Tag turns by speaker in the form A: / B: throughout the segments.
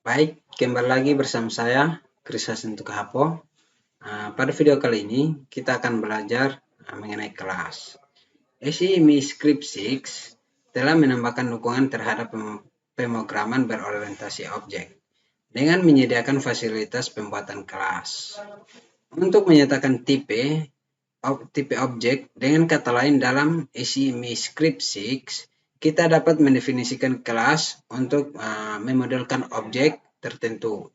A: Baik, kembali lagi bersama saya, Kris Hasentuk Hapo. Pada video kali ini, kita akan belajar mengenai kelas. SCMI Script 6 telah menambahkan dukungan terhadap pemrograman berorientasi objek dengan menyediakan fasilitas pembuatan kelas. Untuk menyatakan tipe objek, dengan kata lain dalam SCMI Script 6, kita dapat mendefinisikan kelas untuk memodelkan objek tertentu.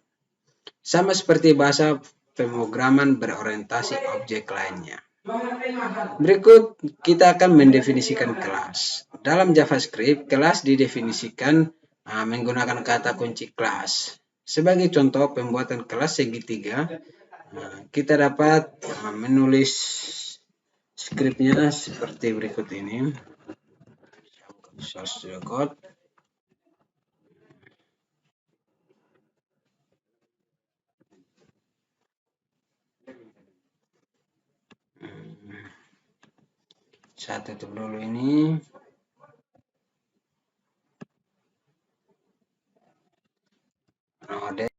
A: Sama seperti bahasa pemrograman berorientasi objek lainnya. Berikut kita akan mendefinisikan kelas. Dalam JavaScript, kelas didefinisikan menggunakan kata kunci kelas. Sebagai contoh pembuatan kelas segitiga, kita dapat menulis skripnya seperti berikut ini. Source code. Saya tutup dulu ini. Node.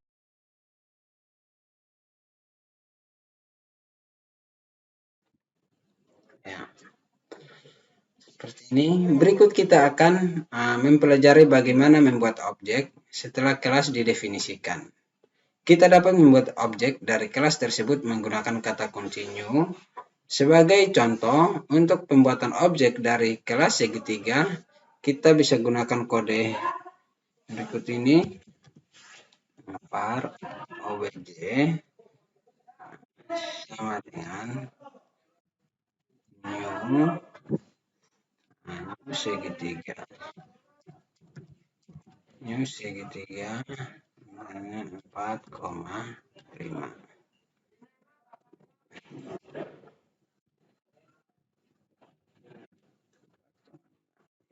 A: Ya. Seperti ini. Berikut kita akan mempelajari bagaimana membuat objek setelah kelas didefinisikan. Kita dapat membuat objek dari kelas tersebut menggunakan kata kunci new. Sebagai contoh, untuk pembuatan objek dari kelas segitiga, kita bisa gunakan kode berikut ini. Var obj sama dengan new segitiga. New segitiga 4,5.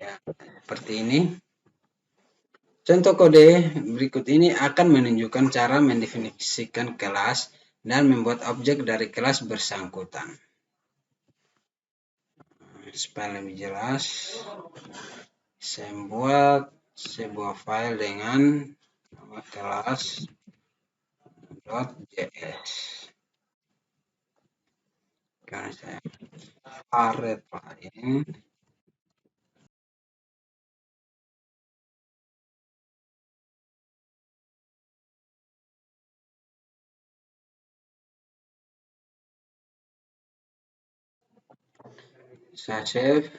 A: Ya, seperti ini. Contoh kode berikut ini akan menunjukkan cara mendefinisikan kelas dan membuat objek dari kelas bersangkutan. Supaya lebih jelas, saya buat sebuah file dengan nama kelas.js. Karena saya array lain. Saya save.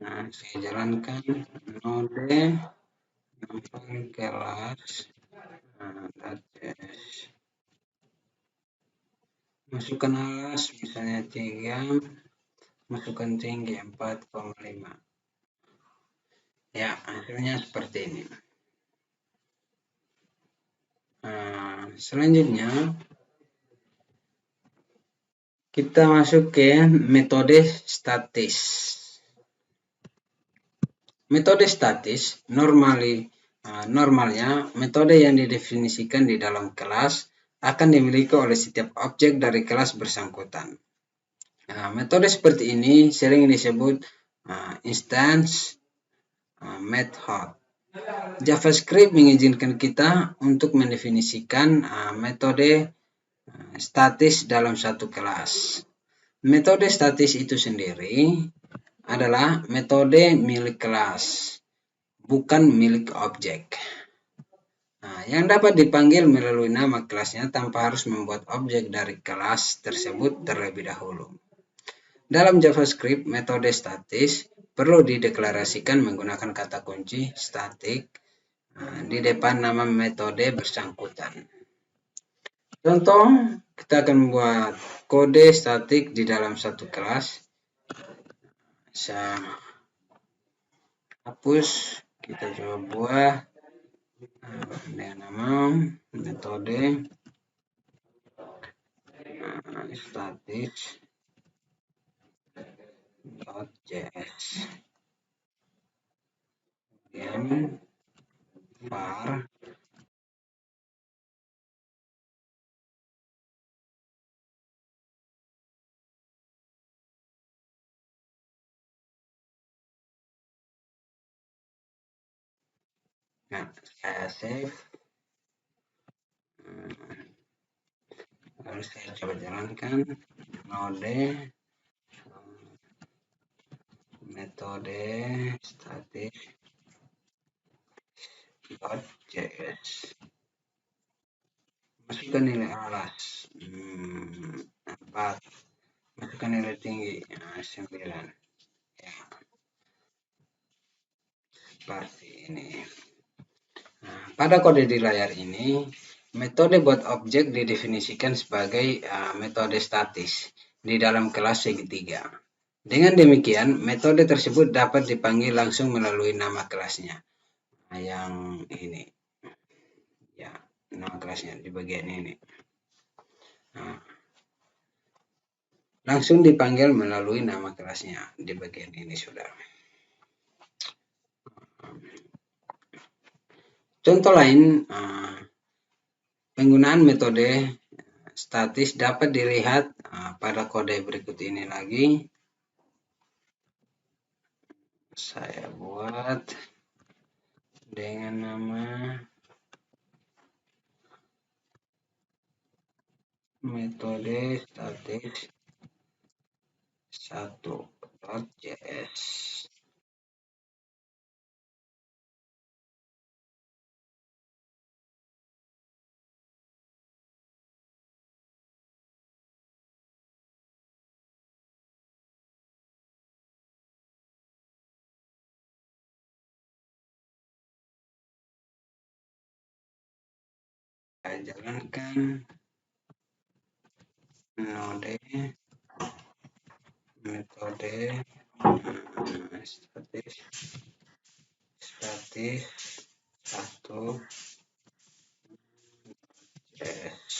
A: Nah, saya jalankan node nama kelas.js. Masukkan alas misalnya 3, masukkan tinggi 4,5. Ya, hasilnya seperti ini. Selanjutnya kita masuk ke metode statis. Metode statis normalnya metode yang didefinisikan di dalam kelas akan dimiliki oleh setiap objek dari kelas bersangkutan. Metode seperti ini sering disebut instance method. JavaScript mengizinkan kita untuk mendefinisikan metode statis dalam satu kelas. Metode statis itu sendiri adalah metode milik kelas, bukan milik objek. Yang dapat dipanggil melalui nama kelasnya tanpa harus membuat objek dari kelas tersebut terlebih dahulu. Dalam JavaScript, metode statis perlu dideklarasikan menggunakan kata kunci static di depan nama metode bersangkutan. Contoh, kita akan membuat kode statik di dalam satu kelas. Saya hapus, kita coba buat dengan nama metode static.js. Kemudian var Nah, saya save. Lalu saya coba jalankan node metode static.js. Masukkan nilai alas 4, masukkan nilai tinggi 9. Ya, seperti ini. Nah, pada kode di layar ini, metode buat objek didefinisikan sebagai metode statis di dalam kelas segitiga. Dengan demikian, metode tersebut dapat dipanggil langsung melalui nama kelasnya. Nah, yang ini, ya, nama kelasnya di bagian ini. Nah, langsung dipanggil melalui nama kelasnya di bagian ini, sudah. Contoh lain, penggunaan metode statis dapat dilihat pada kode berikut ini lagi. Saya buat dengan nama metode statis 1.js. Saya jalankan node metode statis 1.js.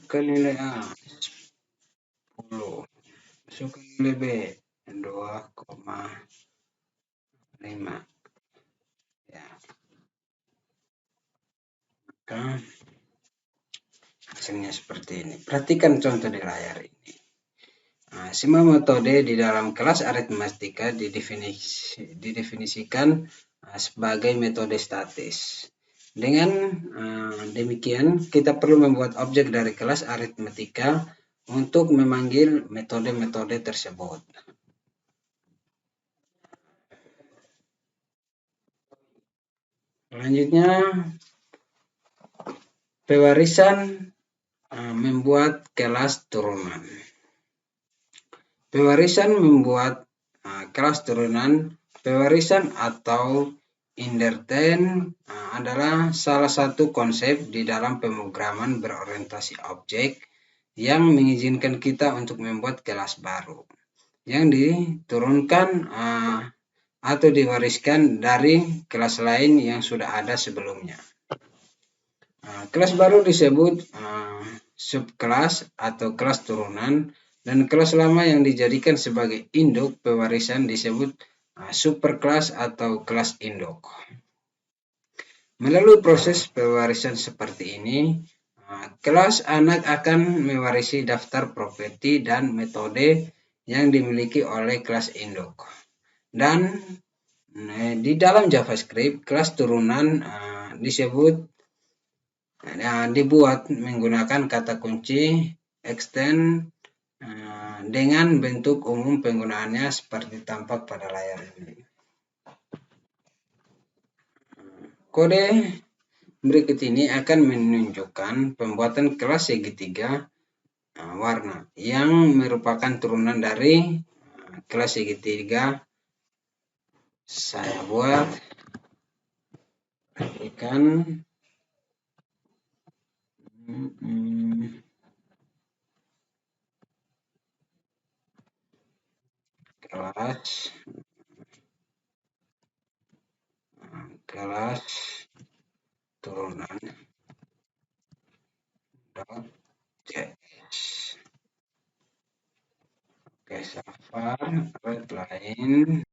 A: Ke nilai A 10, masukkan nilai B 2,5. Ya, maka hasilnya seperti ini. Perhatikan contoh di layar ini. Nah, semua metode di dalam kelas aritmatika didefinisikan sebagai metode statis. Dengan demikian, kita perlu membuat objek dari kelas aritmatika untuk memanggil metode-metode tersebut. Selanjutnya, pewarisan membuat kelas turunan. Pewarisan membuat kelas turunan. Pewarisan atau indentation adalah salah satu konsep di dalam pemrograman berorientasi objek yang mengizinkan kita untuk membuat kelas baru yang diturunkan atau diwariskan dari kelas lain yang sudah ada sebelumnya. Kelas baru disebut subkelas atau kelas turunan, dan kelas lama yang dijadikan sebagai induk pewarisan disebut superkelas atau kelas induk. Melalui proses pewarisan seperti ini, kelas anak akan mewarisi daftar properti dan metode yang dimiliki oleh kelas induk. Dan di dalam JavaScript, kelas turunan dibuat menggunakan kata kunci extend dengan bentuk umum penggunaannya seperti tampak pada layar ini. Kode berikut ini akan menunjukkan pembuatan kelas segitiga warna yang merupakan turunan dari kelas segitiga. Saya buat, perhatikan. Kelas turunan .js. Oke, safar redline.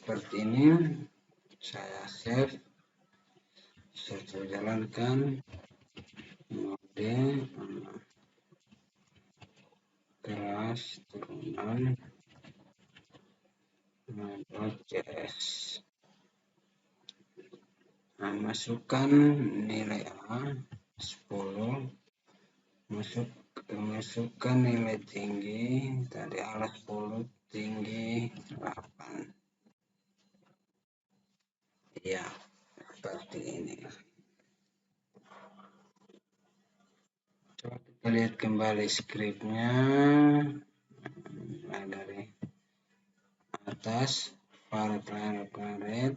A: seperti ini. Saya save, saya jalankan mode kelas turunan .js. Nah, masukkan nilai A 10, masukkan nilai tinggi tadi alat 10, tinggi 8. Ya, seperti ini. Coba kita lihat kembali skripnya. Nah, dari atas karet.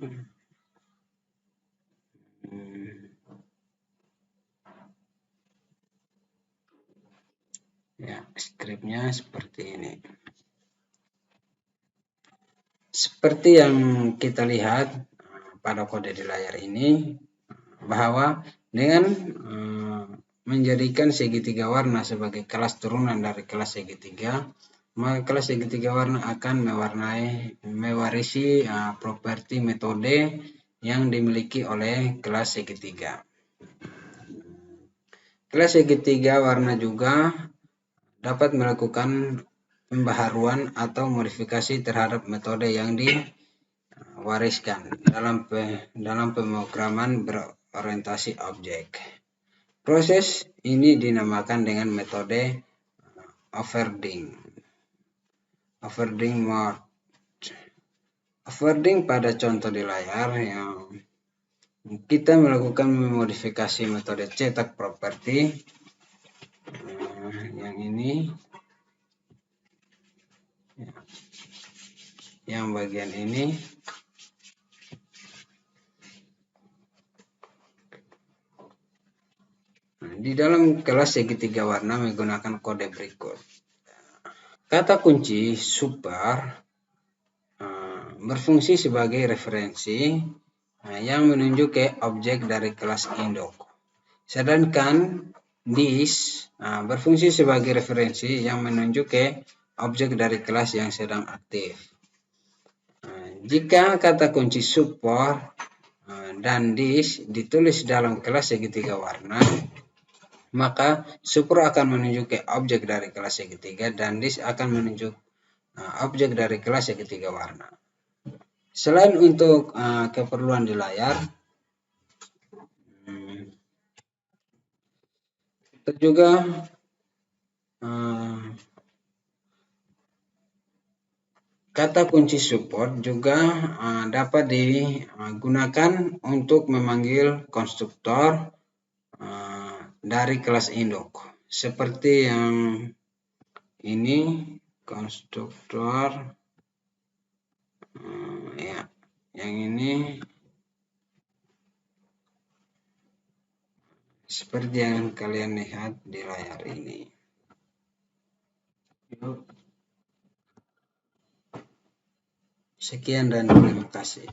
A: Ya, skripnya seperti ini. Seperti yang kita lihat pada kode di layar ini, bahwa dengan menjadikan segitiga warna sebagai kelas turunan dari kelas segitiga, maka kelas segitiga warna akan mewarisi properti metode yang dimiliki oleh kelas segitiga. Kelas segitiga warna juga dapat melakukan pembaharuan atau modifikasi terhadap metode yang diwariskan dalam pemrograman berorientasi objek. Proses ini dinamakan dengan metode overding mode. Overding pada contoh di layar yang kita melakukan modifikasi metode cetak properti. Yang ini, yang bagian ini. Di dalam kelas segitiga warna menggunakan kode berikut. Kata kunci super berfungsi sebagai referensi yang menunjuk ke objek dari kelas induk. Sedangkan this berfungsi sebagai referensi yang menunjuk ke objek dari kelas yang sedang aktif. Jika kata kunci support dan this ditulis dalam kelas segitiga warna, maka super akan menunjuk ke objek dari kelas segitiga dan this akan menunjuk objek dari kelas segitiga warna. Selain untuk keperluan di layar, kita juga kata kunci support juga dapat digunakan untuk memanggil konstruktor dari kelas induk. Seperti yang ini, konstruktor ya, yang ini seperti yang kalian lihat di layar ini. Sekian dan terima kasih.